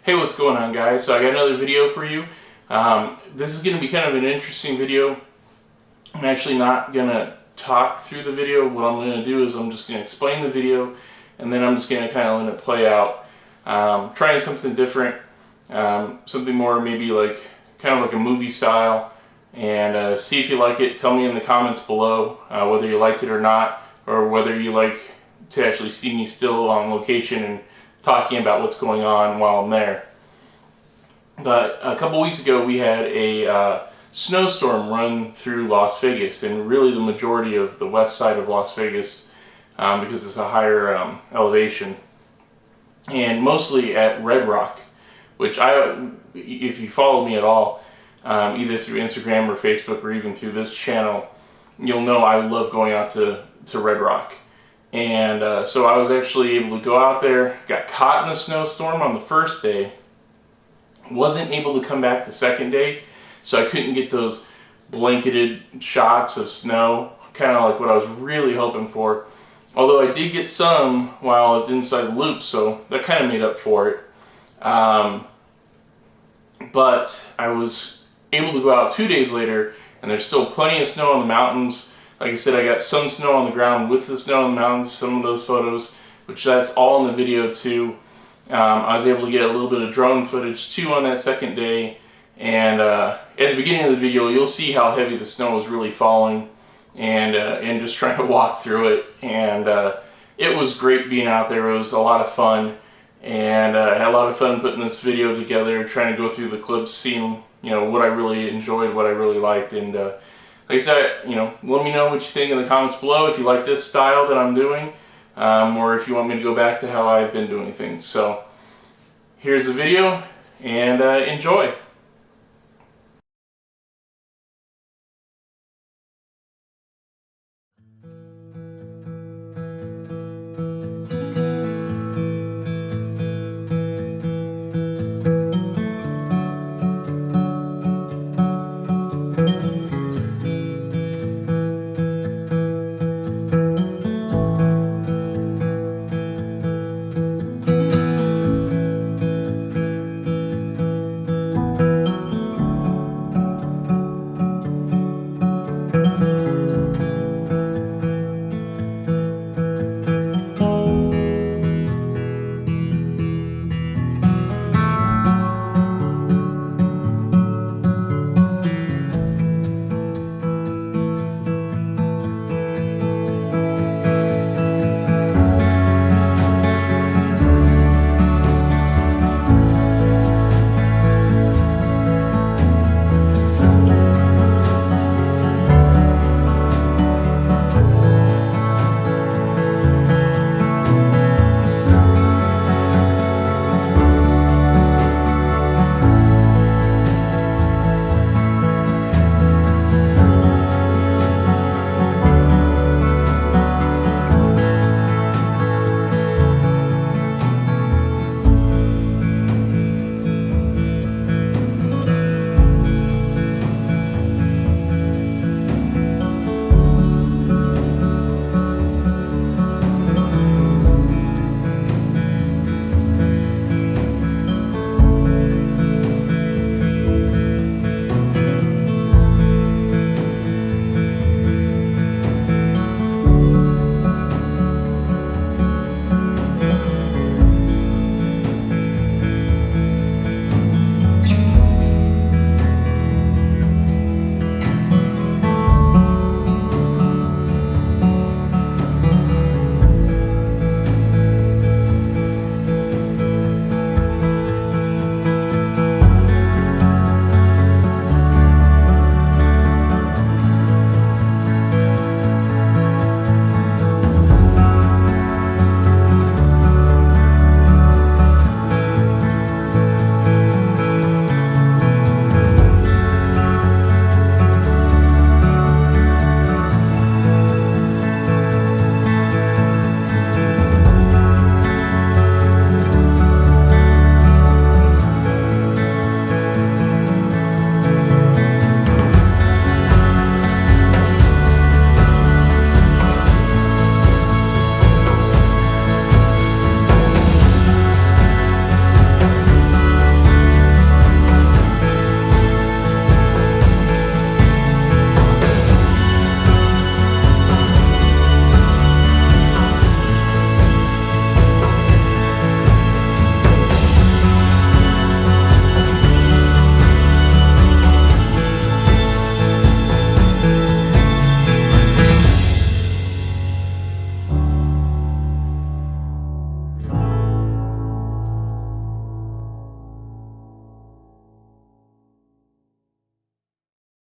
Hey, what's going on, guys? So I got another video for you. This is going to be kind of an interesting video. I'm actually not going to talk through the video. What I'm going to do is I'm just going to explain the video, and then I'm just going to kind of let it play out. Trying something different, something more maybe like kind of like a movie style, and see if you like it. Tell me in the comments below whether you liked it or not, or whether you like to actually see me still on location and talking about what's going on while I'm there. But a couple weeks ago we had a snowstorm run through Las Vegas, and really the majority of the west side of Las Vegas, because it's a higher elevation, and mostly at Red Rock, which if you follow me at all, either through Instagram or Facebook or even through this channel, you'll know I love going out to Red Rock. And so I was actually able to go out there, got caught in a snowstorm on the first day, wasn't able to come back the second day, so I couldn't get those blanketed shots of snow, kind of like what I was really hoping for. Although I did get some while I was inside the loop, so that kind of made up for it. But I was able to go out 2 days later, and there's still plenty of snow on the mountains. Like I said, I got some snow on the ground with the snow on the mountains, some of those photos, which that's all in the video too. I was able to get a little bit of drone footage too on that second day, and at the beginning of the video you'll see how heavy the snow was really falling, and just trying to walk through it, and it was great being out there. It was a lot of fun, and I had a lot of fun putting this video together, trying to go through the clips, seeing what I really enjoyed, what I really liked, and like I said, let me know what you think in the comments below, if you like this style that I'm doing, or if you want me to go back to how I've been doing things. So here's the video, and enjoy.